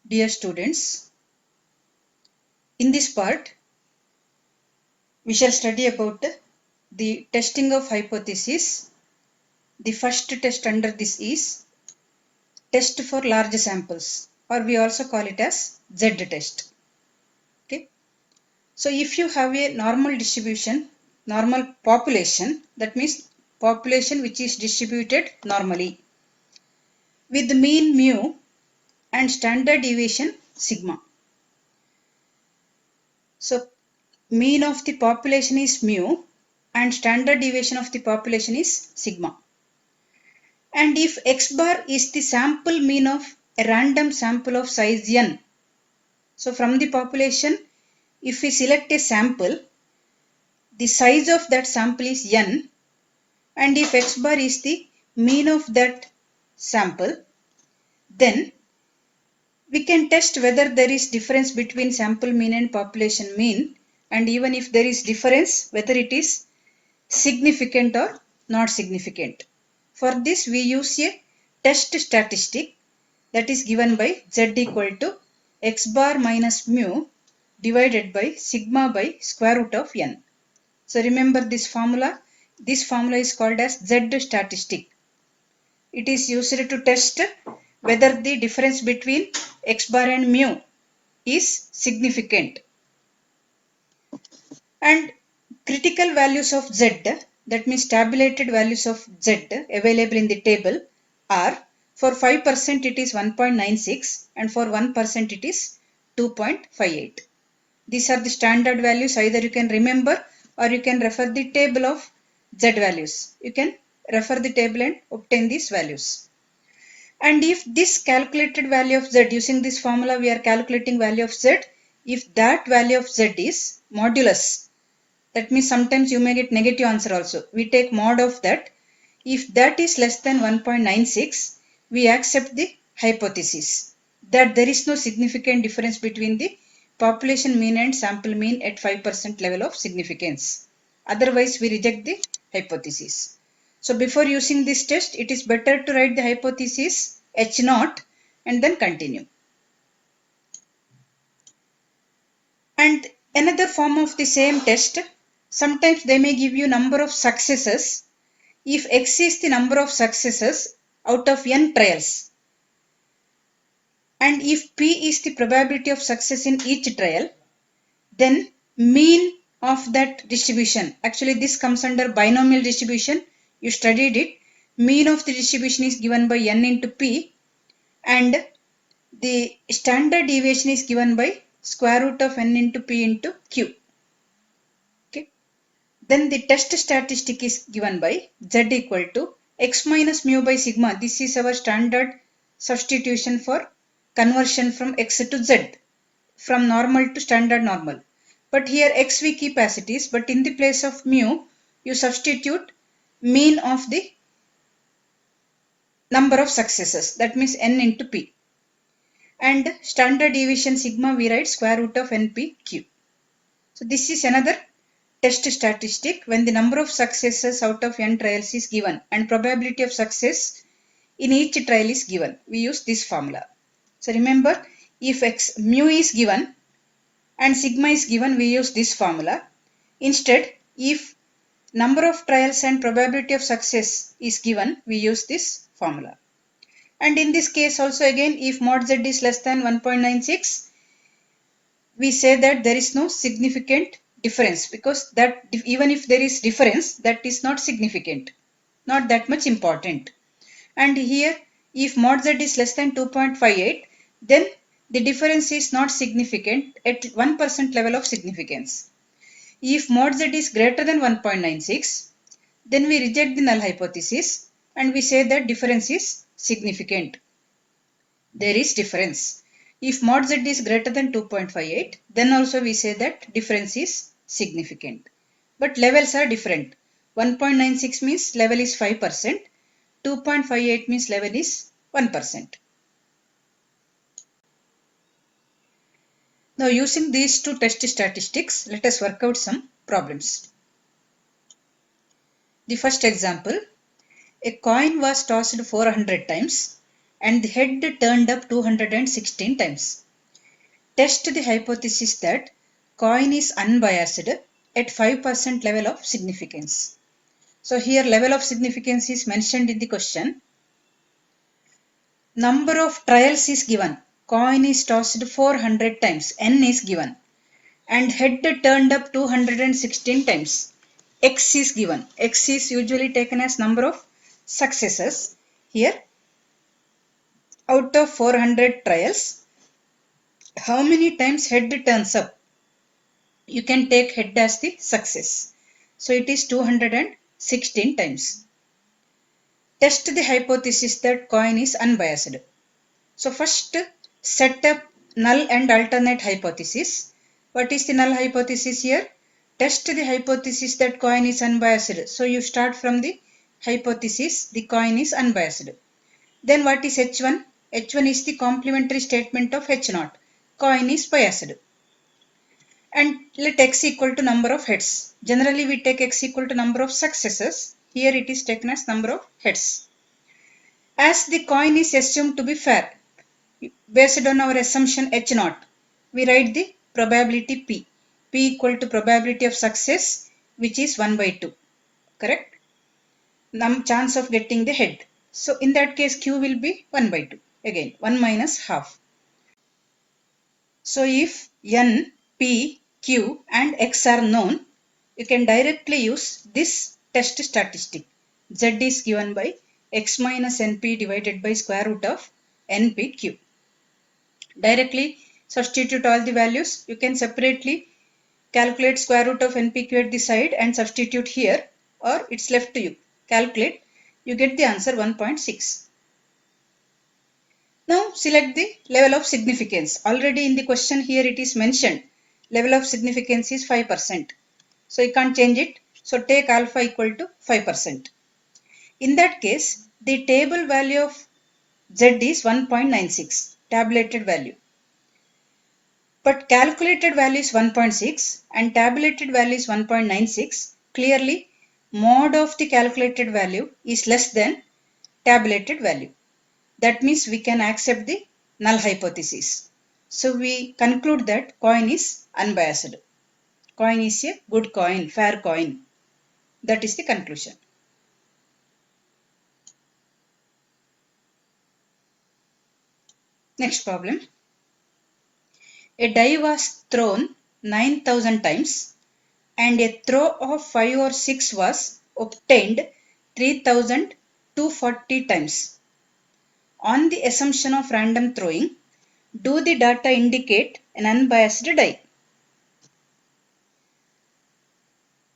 Dear students, in this part, we shall study about the testing of hypothesis. The first test under this is test for large samples, or we also call it as Z test. Okay. So if you have a normal distribution, normal population, that means population which is distributed normally with mean mu and standard deviation sigma. So mean of the population is mu and standard deviation of the population is sigma. And if x bar is the sample mean of a random sample of size n, so from the population, if we select a sample, the size of that sample is n, and if x bar is the mean of that sample, then we can test whether there is difference between sample mean and population mean, and even if there is difference, whether it is significant or not significant. For this, we use a test statistic that is given by z equal to x bar minus mu divided by sigma by square root of n. So remember this formula. This formula is called as z statistic. It is used to test whether the difference between x bar and mu is significant. And critical values of z, that means tabulated values of z available in the table are, for 5% it is 1.96 and for 1% it is 2.58. These are the standard values. Either you can remember or you can refer the table of z values. You can refer the table and obtain these values. And if this calculated value of z, using this formula we are calculating value of z, if that value of z is modulus, that means sometimes you may get negative answer also. We take mod of that. If that is less than 1.96, we accept the hypothesis that there is no significant difference between the population mean and sample mean at 5% level of significance. Otherwise, we reject the hypothesis. So before using this test, it is better to write the hypothesis H0 and then continue. And another form of the same test, sometimes they may give you number of successes. If x is the number of successes out of n trials, and if p is the probability of success in each trial, then mean of that distribution, actually this comes under binomial distribution, you studied it, mean of the distribution is given by n into p and the standard deviation is given by square root of n into p into q. Okay. Then the test statistic is given by z equal to x minus mu by sigma. This is our standard substitution for conversion from x to z, from normal to standard normal. But here x we keep as it is, but in the place of mu, you substitute mean of the number of successes, that means n into p. And standard deviation sigma we write square root of npq. So this is another test statistic when the number of successes out of n trials is given and probability of success in each trial is given. We use this formula. So remember, if x mu is given and sigma is given, we use this formula. Instead, if number of trials and probability of success is given, we use this formula. And in this case also again, if mod z is less than 1.96, we say that there is no significant difference, because that even if there is difference, that is not significant, not that much important. And here, if mod z is less than 2.58, then the difference is not significant at 1% level of significance. If mod z is greater than 1.96, then we reject the null hypothesis and we say that difference is significant. There is difference. If mod z is greater than 2.58, then also we say that difference is significant. But levels are different. 1.96 means level is 5%. 2.58 means level is 1%. Now using these two test statistics, let us work out some problems. The first example, a coin was tossed 400 times and the head turned up 216 times. Test the hypothesis that coin is unbiased at 5% level of significance. So here level of significance is mentioned in the question. Number of trials is given. Coin is tossed 400 times. N is given. And head turned up 216 times. X is given. X is usually taken as number of successes. Here, out of 400 trials, how many times head turns up? You can take head as the success. So it is 216 times. Test the hypothesis that coin is unbiased. So first set up null and alternate hypothesis. What is the null hypothesis here? Test the hypothesis that coin is unbiased. So you start from the hypothesis the coin is unbiased. Then what is H1? H1 is the complementary statement of H0. Coin is biased. And let x equal to number of heads. Generally we take x equal to number of successes. Here it is taken as number of heads. As the coin is assumed to be fair, based on our assumption H0, we write the probability P. P equal to probability of success, which is 1 by 2. Correct? Chance of getting the head. So in that case Q will be 1 by 2. Again 1 minus half. So if N, P, Q and X are known, you can directly use this test statistic. Z is given by X minus NP divided by square root of NPQ. Directly substitute all the values. You can separately calculate square root of NPQ at the side and substitute here, or it's left to you. Calculate. You get the answer 1.6. Now select the level of significance. Already in the question here it is mentioned level of significance is 5%. So you can't change it. So take alpha equal to 5%. In that case, the table value of Z is 1.96, tabulated value. But calculated value is 1.6 and tabulated value is 1.96. Clearly, mod of the calculated value is less than tabulated value. That means we can accept the null hypothesis. So we conclude that coin is unbiased. Coin is a good coin, fair coin. That is the conclusion. Next problem. A die was thrown 9,000 times and a throw of 5 or 6 was obtained 3,240 times. On the assumption of random throwing, do the data indicate an unbiased die?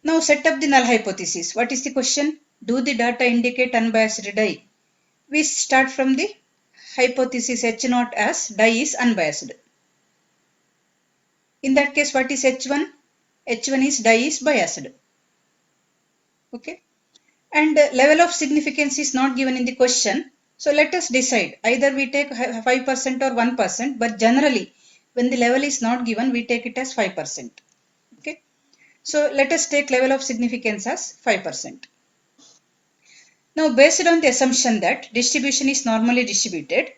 Now set up the null hypothesis. What is the question? Do the data indicate unbiased die? We start from the hypothesis H0 as die is unbiased. In that case, what is H1? H1 is die is biased. Okay. And level of significance is not given in the question. So let us decide. Either we take 5% or 1%, but generally when the level is not given, we take it as 5%. Okay. So let us take level of significance as 5%. Now based on the assumption that distribution is normally distributed,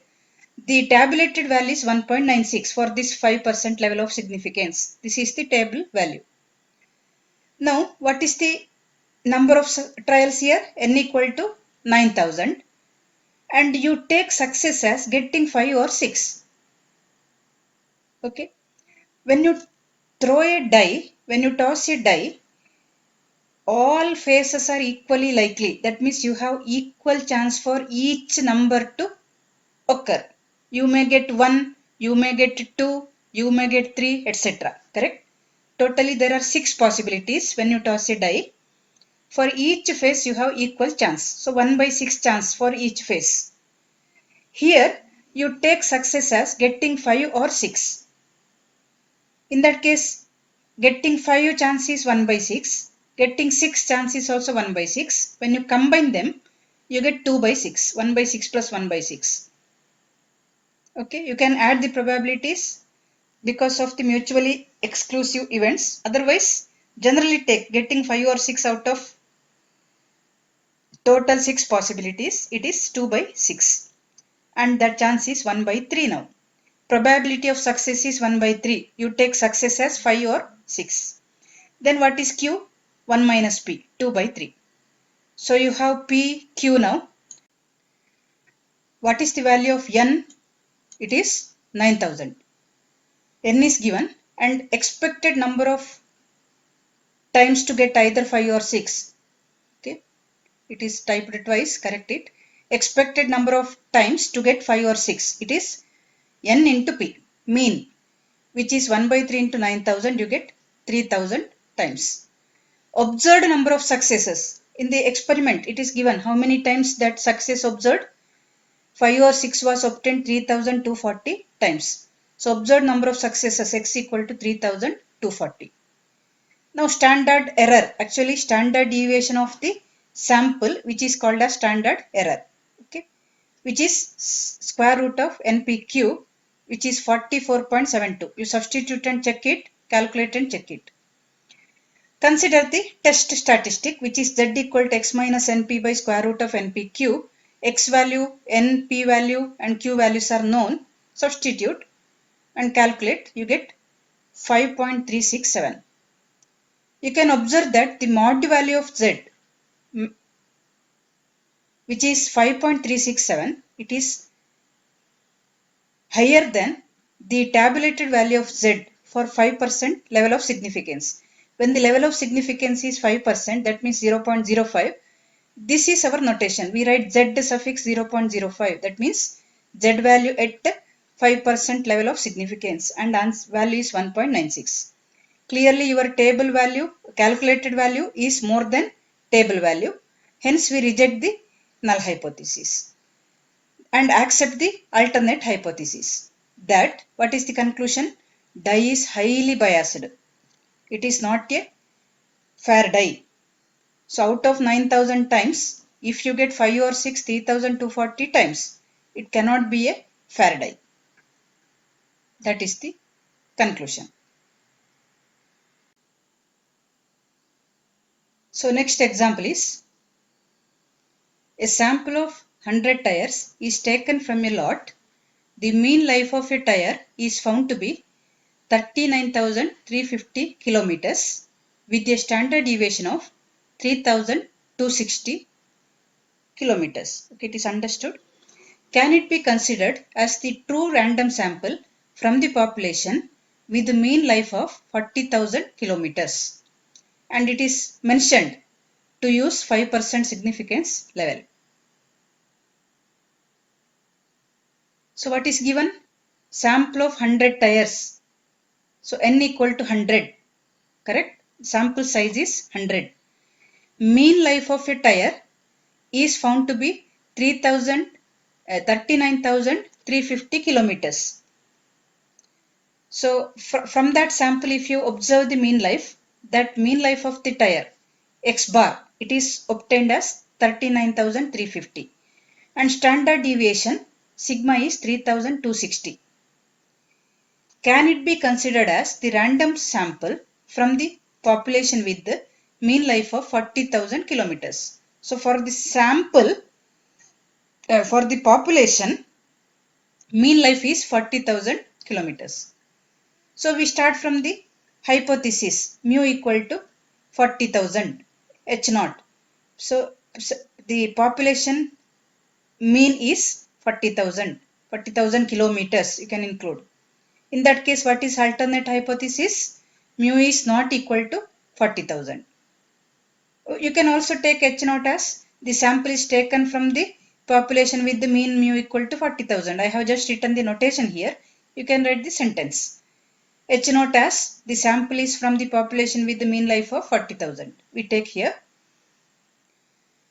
the tabulated value is 1.96 for this 5% level of significance. This is the table value. Now what is the number of trials here? N equal to 9,000. And you take success as getting 5 or 6. Okay. When you throw a die, when you toss a die, all faces are equally likely. That means you have equal chance for each number to occur. You may get 1, you may get 2, you may get 3, etc. Correct? Totally there are 6 possibilities when you toss a die. For each face you have equal chance. So 1 by 6 chance for each face. Here you take success as getting 5 or 6. In that case, getting 5 chance is 1 by 6. Getting 6 chance is also 1 by 6. When you combine them, you get 2 by 6. 1 by 6 plus 1 by 6. Okay, you can add the probabilities because of the mutually exclusive events. Otherwise, generally take getting 5 or 6 out of total 6 possibilities. It is 2 by 6. and that chance is 1 by 3 now. Probability of success is 1 by 3. You take success as 5 or 6. Then what is Q? 1 minus P, 2 by 3. So you have P, Q now. What is the value of N? It is 9000. N is given and expected number of times to get either 5 or 6. Okay, it is typed twice, correct it. Expected number of times to get 5 or 6. It is N into P, mean, which is 1 by 3 into 9000, you get 3000 times. Observed number of successes. In the experiment, it is given how many times that success observed. 5 or 6 was obtained 3240 times. So observed number of successes x equal to 3240. Now standard error, actually standard deviation of the sample, which is called as standard error, okay, which is square root of NPQ, which is 44.72. You substitute and check it, calculate and check it. Consider the test statistic, which is z equal to x minus np by square root of npq. X value, np value and q values are known. Substitute and calculate, you get 5.367. You can observe that the mod value of z, which is 5.367, it is higher than the tabulated value of z for 5% level of significance. When the level of significance is 5%, that means 0.05. This is our notation. We write z suffix 0.05. That means z value at 5% level of significance and value is 1.96. Clearly your table value, calculated value is more than table value. Hence we reject the null hypothesis and accept the alternate hypothesis. That, what is the conclusion? Die is highly biased. It is not a fair die. So out of 9000 times, if you get 5 or 6, 3240 times, it cannot be a fair die. That is the conclusion. So next example is, a sample of 100 tires is taken from a lot. The mean life of a tire is found to be 39,350 kilometers with a standard deviation of 3,260 kilometers. Okay, it is understood. Can it be considered as the true random sample from the population with the mean life of 40,000 kilometers? And it is mentioned to use 5% significance level. So what is given? Sample of 100 tires. So n equal to 100, correct? Sample size is 100. Mean life of a tire is found to be 39,350 kilometers. So from that sample, if you observe the mean life, that mean life of the tire x bar, it is obtained as 39,350 and standard deviation sigma is 3,260. Can it be considered as the random sample from the population with the mean life of 40,000 kilometers? So for the sample, for the population, mean life is 40,000 kilometers. So we start from the hypothesis mu equal to 40,000 h naught. So the population mean is 40,000 kilometers you can include. In that case, what is alternate hypothesis? Mu is not equal to 40,000. You can also take h naught as the sample is taken from the population with the mean mu equal to 40,000. I have just written the notation here. You can write the sentence. H naught as the sample is from the population with the mean life of 40,000. We take here.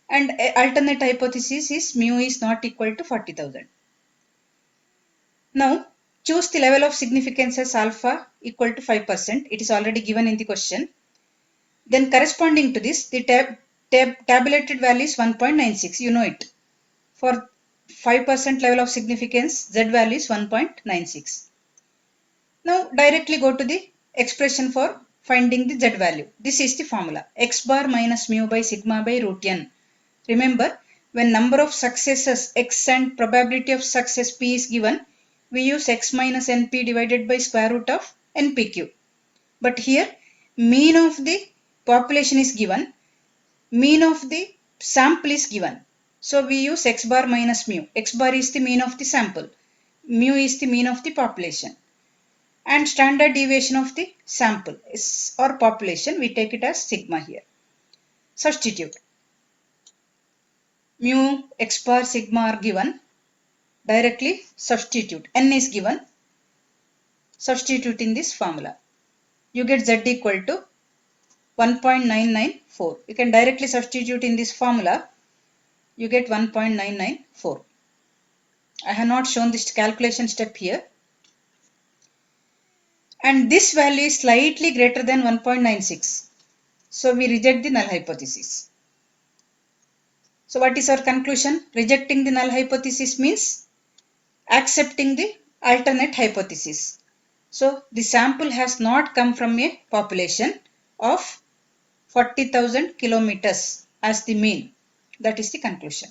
And alternate hypothesis is mu is not equal to 40,000. Now choose the level of significance as alpha equal to 5%. It is already given in the question. Then corresponding to this, the tabulated value is 1.96. You know it. For 5% level of significance, z value is 1.96. Now directly go to the expression for finding the z value. This is the formula. X bar minus mu by sigma by root n. Remember, when number of successes x and probability of success p is given, we use x minus np divided by square root of npq. But here mean of the population is given, mean of the sample is given. So we use x bar minus mu. X bar is the mean of the sample, mu is the mean of the population, and standard deviation of the sample is, or population, we take it as sigma here. Substitute. Mu, x bar, sigma are given. Directly substitute. N is given. Substitute in this formula. You get z equal to 1.994. You can directly substitute in this formula. You get 1.994. I have not shown this calculation step here. And this value is slightly greater than 1.96. So we reject the null hypothesis. So what is our conclusion? Rejecting the null hypothesis means accepting the alternate hypothesis. So the sample has not come from a population of 40,000 kilometers as the mean. That is the conclusion.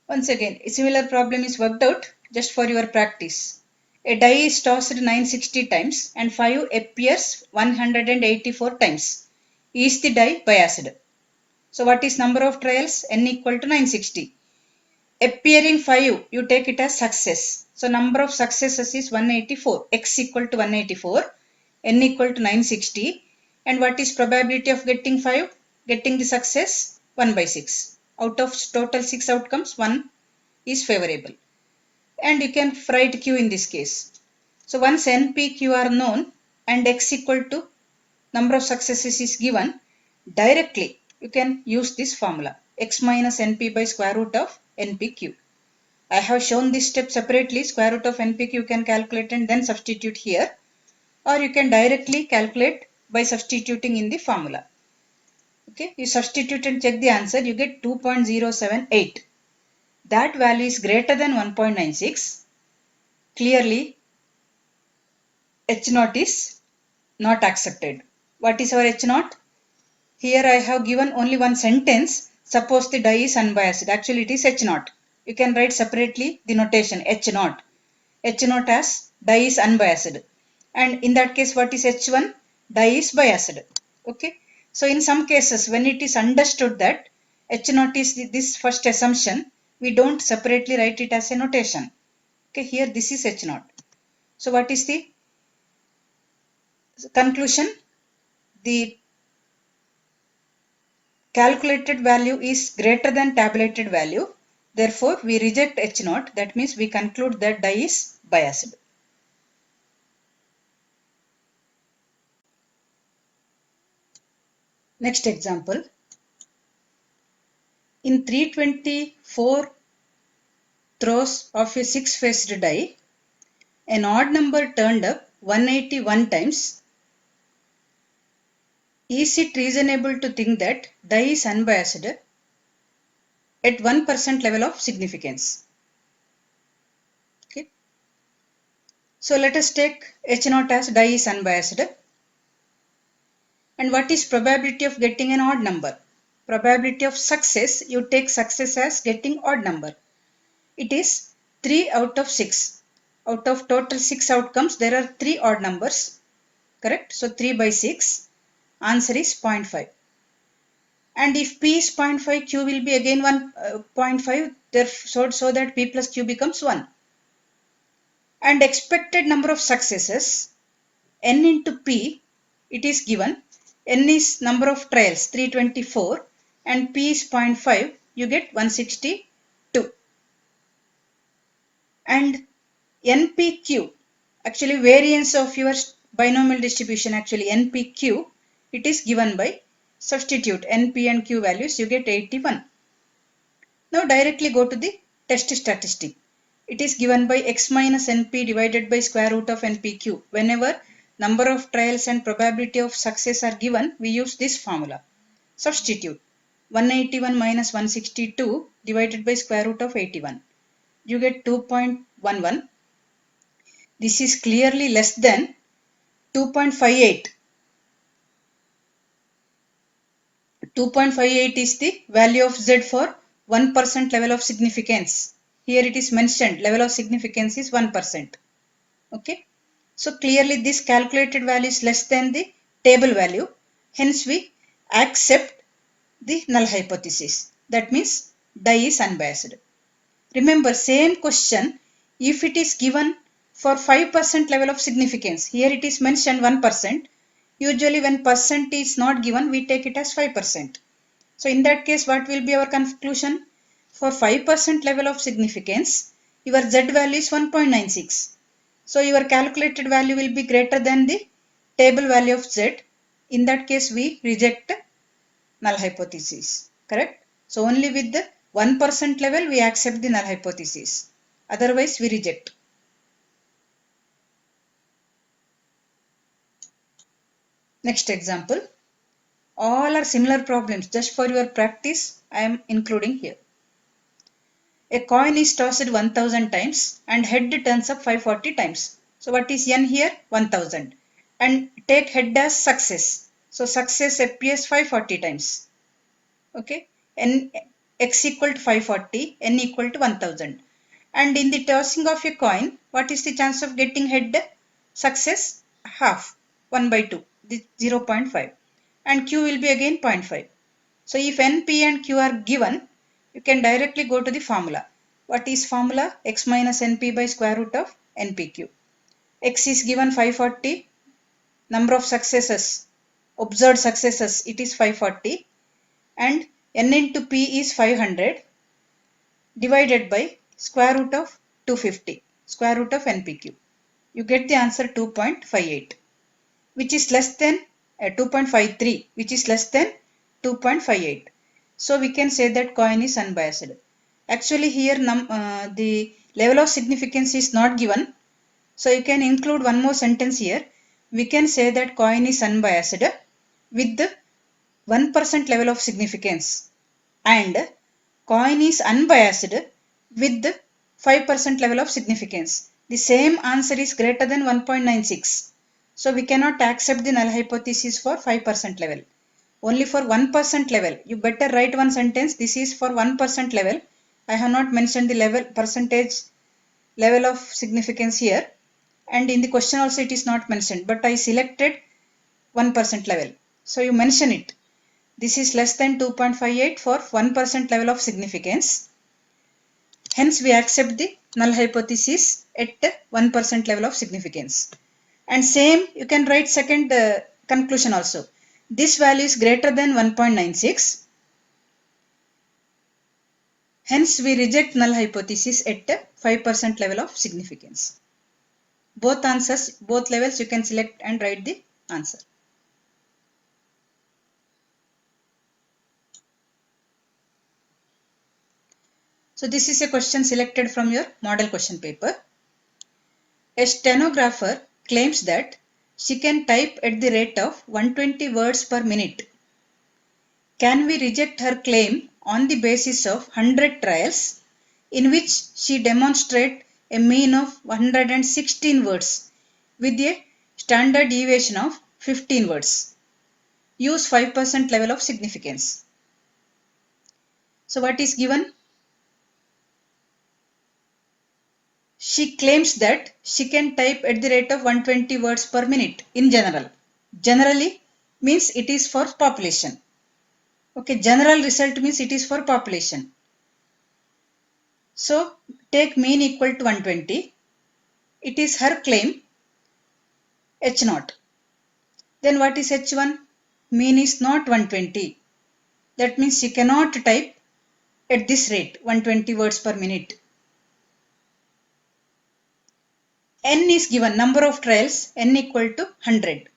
Once again, a similar problem is worked out just for your practice. A die is tossed 960 times and 5 appears 184 times. Is the die biased? So what is number of trials? N equal to 960. Appearing 5, you take it as success. So number of successes is 184. X equal to 184. N equal to 960. And what is probability of getting 5? Getting the success? 1 by 6. Out of total 6 outcomes, 1 is favorable. And you can write Q in this case. So once N, P, Q are known and X equal to number of successes is given, directly you can use this formula. X minus NP by square root of NPQ. I have shown this step separately. Square root of NPQ you can calculate and then substitute here. Or you can directly calculate by substituting in the formula. Okay, you substitute and check the answer, you get 2.078. That value is greater than 1.96. Clearly, H0 is not accepted. What is our H0? Here I have given only one sentence. Suppose the die is unbiased. Actually, it is H0. You can write separately the notation H0. H0 as die is unbiased. And in that case, what is H1? Die is biased. Okay. So in some cases, when it is understood that H0 is this first assumption, we don't separately write it as a notation. Okay, here this is H0. So what is the conclusion? The calculated value is greater than tabulated value. Therefore, we reject H0. That means we conclude that die is biased. Next example. In 324 throws of a 6-faced die, an odd number turned up 181 times. Is it reasonable to think that die is unbiased at 1% level of significance? Okay. So let us take H0 as die is unbiased. And what is probability of getting an odd number? Probability of success, you take success as getting odd number. It is 3 out of 6. Out of total 6 outcomes, there are 3 odd numbers. Correct? So 3 by 6. Answer is 0.5. And if P is 0.5, Q will be again 1.5. So that P plus Q becomes 1. And expected number of successes, N into P, it is given. N is number of trials, 324. And P is 0.5, you get 162. And NPQ, actually variance of your binomial distribution, actually NPQ, it is given by substitute NP and Q values, you get 81. Now directly go to the test statistic. It is given by X minus NP divided by square root of NPQ. Whenever number of trials and probability of success are given, we use this formula. Substitute 181 minus 162 divided by square root of 81. You get 2.11. This is clearly less than 2.58. 2.58 is the value of Z for 1% level of significance. Here it is mentioned level of significance is 1%. Okay. So clearly this calculated value is less than the table value. Hence we accept the null hypothesis. That means dye is unbiased. Remember same question if it is given for 5% level of significance. Here it is mentioned 1%. Usually when percent is not given we take it as 5%. So in that case what will be our conclusion? For 5% level of significance your Z value is 1.96. So your calculated value will be greater than the table value of Z. In that case we reject null hypothesis. Correct? So only with the 1% level we accept the null hypothesis. Otherwise we reject. Next example. All are similar problems. Just for your practice I am including here. A coin is tossed 1000 times and head turns up 540 times. So what is n here? 1000. And take head as success. So success appears 540 times. Okay. N x equal to 540, n equal to 1000. And in the tossing of a coin, what is the chance of getting head? Success half, 1 by 2, 0.5. And q will be again 0.5. So if n, p and q are given, you can directly go to the formula. What is formula? X minus np by square root of npq. X is given 540. Number of successes, observed successes, it is 540. And n into p is 500 divided by square root of 250, square root of npq. You get the answer 2.58, which is less than 2.53, which is less than 2.58. So we can say that coin is unbiased. Actually here the level of significance is not given. So you can include one more sentence here. We can say that coin is unbiased with the 1% level of significance and coin is unbiased with the 5% level of significance. The same answer is greater than 1.96. So we cannot accept the null hypothesis for 5% level. Only for 1% level. You better write one sentence. This is for 1% level. I have not mentioned the level percentage level of significance here. And in the question also it is not mentioned. But I selected 1% level. So you mention it. This is less than 2.58 for 1% level of significance. Hence we accept the null hypothesis at 1% level of significance. And same you can write second conclusion also. This value is greater than 1.96. Hence we reject null hypothesis at 5% level of significance. Both answers, both levels you can select and write the answer. So this is a question selected from your model question paper. A stenographer claims that she can type at the rate of 120 words per minute. Can we reject her claim on the basis of 100 trials in which she demonstrates a mean of 116 words with a standard deviation of 15 words? Use 5% level of significance. So what is given? She claims that she can type at the rate of 120 words per minute in general. Generally means it is for population. Okay, general result means it is for population. So take mean equal to 120. It is her claim H0. Then what is H1? Mean is not 120. That means she cannot type at this rate 120 words per minute. N is given, number of trials, N equal to 100.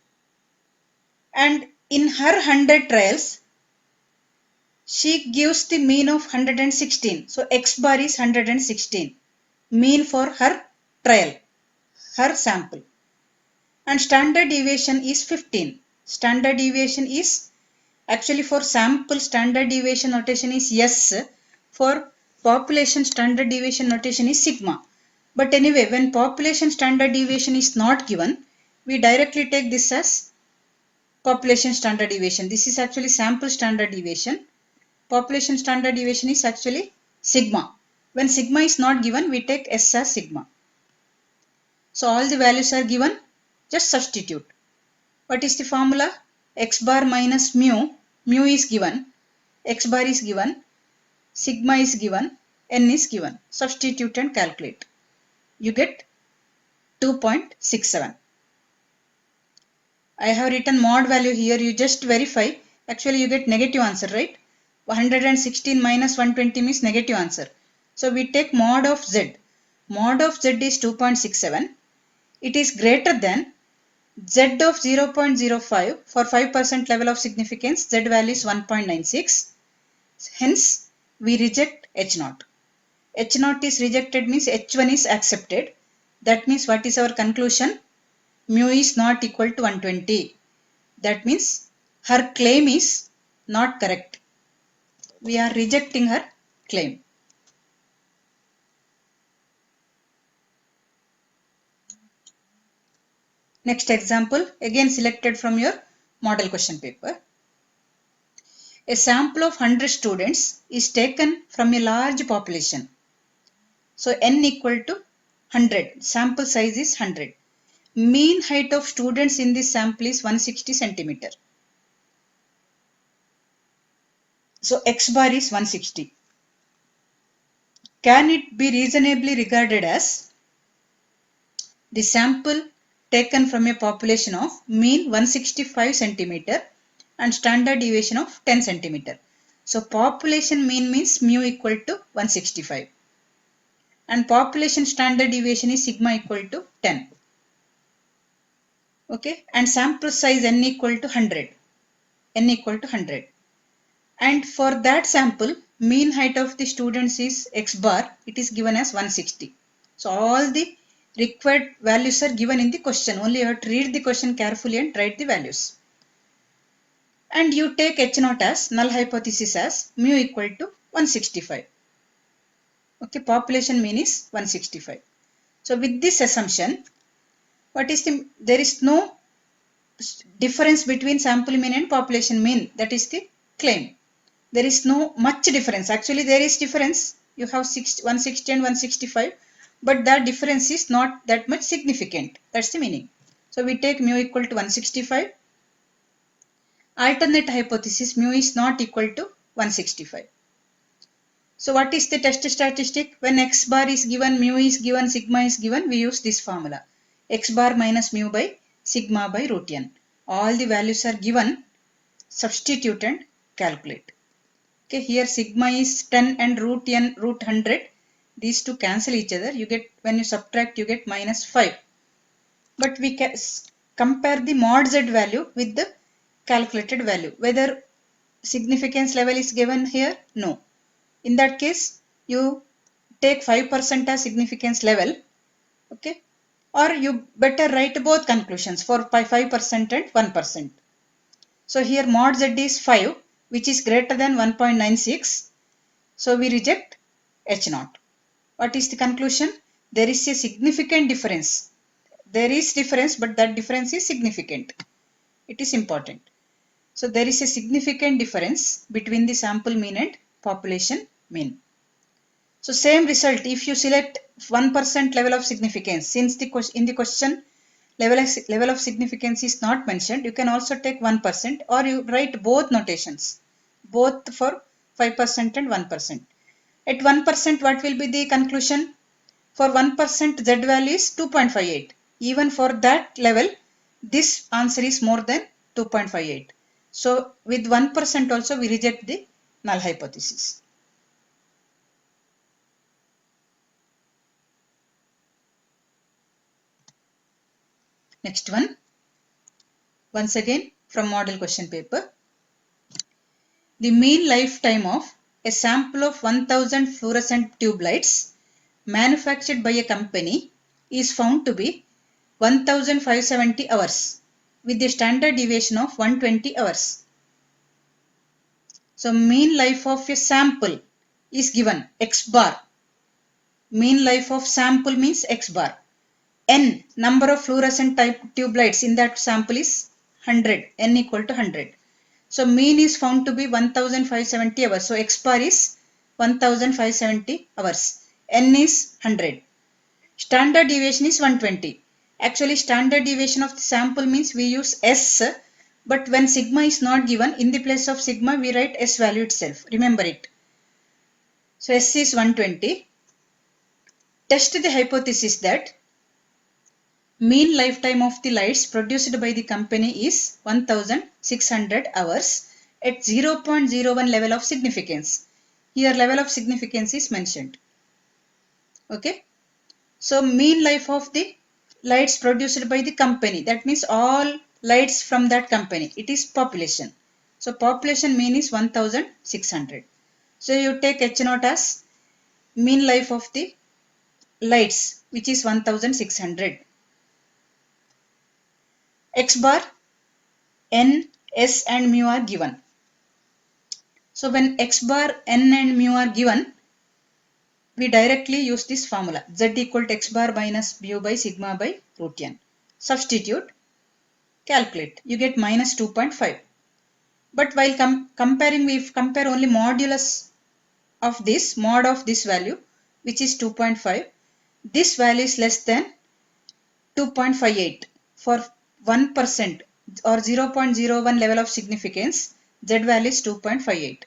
And in her 100 trials, she gives the mean of 116. So X bar is 116. Mean for her trial, her sample. And standard deviation is 15. Standard deviation is, actually for sample standard deviation notation is S. For population standard deviation notation is sigma. But anyway, when population standard deviation is not given, we directly take this as population standard deviation. This is actually sample standard deviation. Population standard deviation is actually sigma. When sigma is not given, we take S as sigma. So all the values are given, just substitute. What is the formula? X bar minus mu. Mu is given, X bar is given, sigma is given, N is given. Substitute and calculate. You get 2.67. I have written mod value here. You just verify. Actually, you get negative answer, right? 116 minus 120 means negative answer. So we take mod of Z. Mod of Z is 2.67. It is greater than Z of 0.05. For 5% level of significance, Z value is 1.96. Hence, we reject H0. H0 is rejected means H1 is accepted. That means what is our conclusion? Mu is not equal to 120. That means her claim is not correct. We are rejecting her claim. Next example, again selected from your model question paper. A sample of 100 students is taken from a large population. So n equal to 100. Sample size is 100. Mean height of students in this sample is 160 centimeter. So X bar is 160. Can it be reasonably regarded as the sample taken from a population of mean 165 centimeter and standard deviation of 10 centimeter? So population mean means mu equal to 165 and population standard deviation is sigma equal to 10. Okay, and sample size n equal to 100. N equal to 100. And for that sample, mean height of the students is X bar. It is given as 160. So all the required values are given in the question. Only you have to read the question carefully and write the values. And you take H0 as null hypothesis as mu equal to 165. Okay, population mean is 165. So with this assumption, there is no difference between sample mean and population mean. That is the claim. There is no much difference. Actually, there is difference. You have 160 and 165, but that difference is not that much significant. That's the meaning. So we take mu equal to 165. Alternate hypothesis, mu is not equal to 165. So what is the test statistic? When X bar is given, mu is given, sigma is given, we use this formula. X bar minus mu by sigma by root n. All the values are given, substitute and calculate. Okay, here sigma is 10 and root n root 100. These two cancel each other. You get, when you subtract, you get minus 5. But we can compare the mod Z value with the calculated value. Whether significance level is given here? No. In that case, you take 5% as significance level. Okay. Or you better write both conclusions for 5% and 1%. So here mod Z is 5, which is greater than 1.96. So we reject H0. What is the conclusion? There is a significant difference. There is difference, but that difference is significant. It is important. So there is a significant difference between the sample mean and population mean. So same result if you select 1% level of significance. Since in the question level of significance is not mentioned, you can also take 1% or you write both notations, both for 5% and 1%. At 1%, what will be the conclusion? For 1%, Z value is 2.58. Even for that level, this answer is more than 2.58. So with 1% also we reject the null hypothesis. Next one, once again from model question paper. The mean lifetime of a sample of 1000 fluorescent tube lights manufactured by a company is found to be 1570 hours with a standard deviation of 120 hours. So mean life of a sample is given X bar. Mean life of sample means X bar. N number of fluorescent type tube lights in that sample is 100, N equal to 100. So mean is found to be 1570 hours. So X bar is 1570 hours. N is 100. Standard deviation is 120. Actually standard deviation of the sample means we use S, but when sigma is not given, in the place of sigma we write S value itself. Remember it. So S is 120. Test the hypothesis that mean lifetime of the lights produced by the company is 1600 hours at 0.01 level of significance. Here level of significance is mentioned. Okay. So mean life of the lights produced by the company, that means all lights from that company, it is population. So population mean is 1600. So you take H naught as mean life of the lights, which is 1600. X bar, N, S and mu are given. So when X bar, N and mu are given, we directly use this formula. Z equal to X bar minus mu by sigma by root N. Substitute, calculate. You get minus 2.5. But while comparing, we compare only modulus of this, mod of this value, which is 2.5. This value is less than 2.58. For 1% or 0.01 level of significance, Z value is 2.58.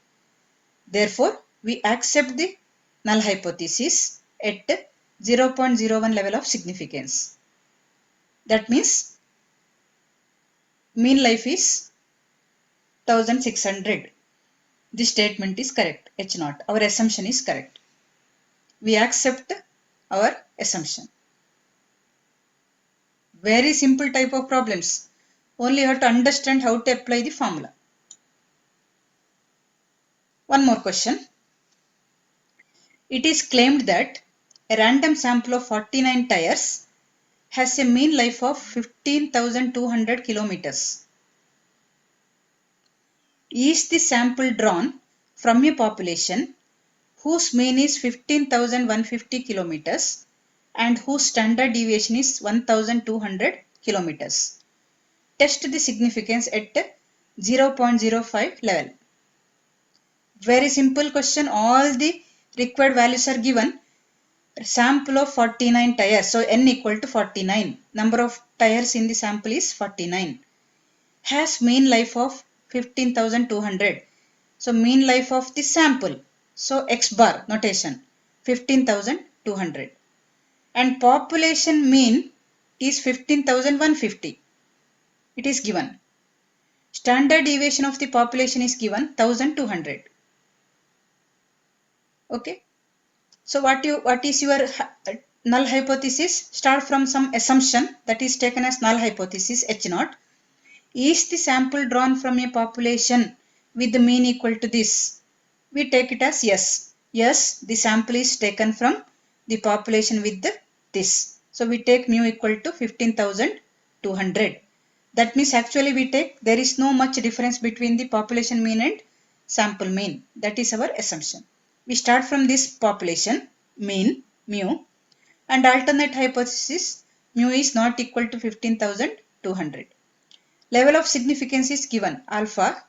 Therefore, we accept the null hypothesis at 0.01 level of significance. That means mean life is 1600. This statement is correct, H naught. Our assumption is correct. We accept our assumption. Very simple type of problems. Only you have to understand how to apply the formula. One more question. It is claimed that a random sample of 49 tires has a mean life of 15,200 kilometers. Is the sample drawn from a population whose mean is 15,150 kilometers and whose standard deviation is 1,200 kilometers? Test the significance at 0.05 level. Very simple question. All the required values are given. Sample of 49 tires. So N equal to 49. Number of tires in the sample is 49. Has mean life of 15,200. So mean life of the sample. So X bar notation 15,200. And population mean is 15,150. It is given. Standard deviation of the population is given 1,200. Okay. So what is your null hypothesis? Start from some assumption that is taken as null hypothesis H naught. Is the sample drawn from a population with the mean equal to this? We take it as yes. Yes, the sample is taken from the population with this. So we take mu equal to 15,200. That means actually we take there is no much difference between the population mean and sample mean. That is our assumption. We start from this population mean mu and alternate hypothesis mu is not equal to 15,200. Level of significance is given alpha,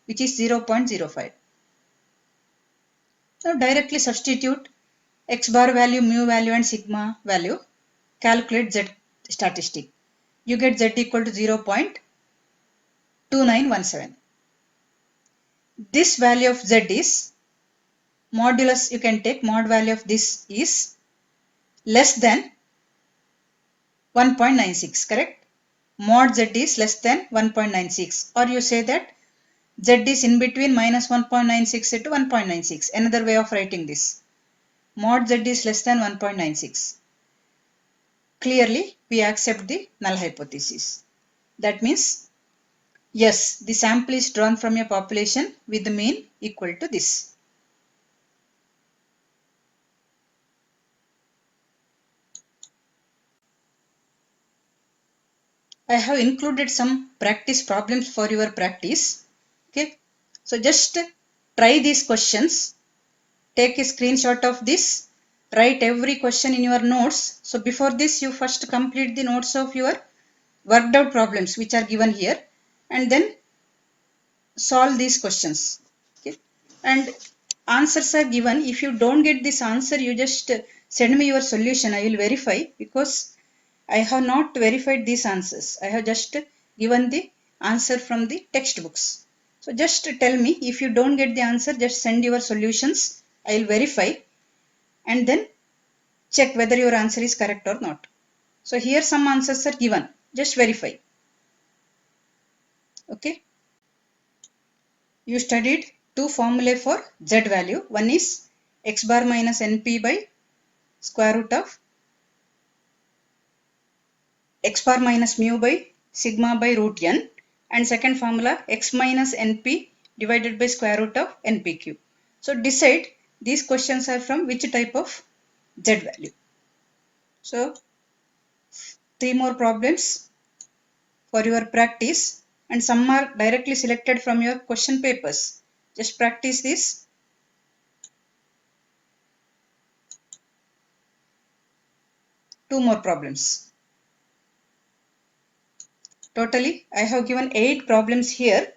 which is 0.05. Now directly substitute X bar value, mu value and sigma value. Calculate Z statistic. You get Z equal to 0.2917. This value of Z is modulus, you can take mod value of this is less than 1.96, correct? Mod Z is less than 1.96, or you say that Z is in between minus 1.96 to 1.96. Another way of writing this. Mod Z is less than 1.96. Clearly, we accept the null hypothesis. That means, yes, the sample is drawn from a population with the mean equal to this. I have included some practice problems for your practice. Okay, so just try these questions. Take a screenshot of this, write every question in your notes. So before this, you first complete the notes of your worked out problems which are given here, and then solve these questions. Okay, and answers are given. If you don't get this answer, you just send me your solution. I will verify, because I have not verified these answers. I have just given the answer from the textbooks. So just tell me, if you don't get the answer, just send your solutions. I will verify and then check whether your answer is correct or not. So here some answers are given. Just verify. Okay. You studied two formulae for z value. One is x bar minus np by square root of x bar minus mu by sigma by root n, and second formula x minus np divided by square root of npq. So decide these questions are from which type of z value. So three more problems for your practice, and some are directly selected from your question papers. Just practice this. Two more problems. Totally, I have given 8 problems here.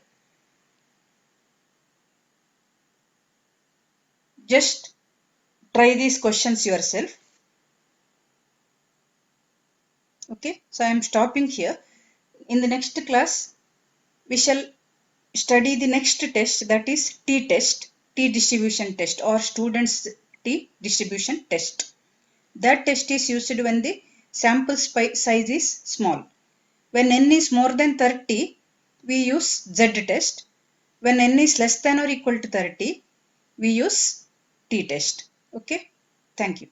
Just try these questions yourself. Okay, so I am stopping here. In the next class, we shall study the next test, that is T test, T distribution test, or students T distribution test. That test is used when the sample size is small. When n is more than 30, we use Z test. When n is less than or equal to 30, we use T test. Okay, thank you.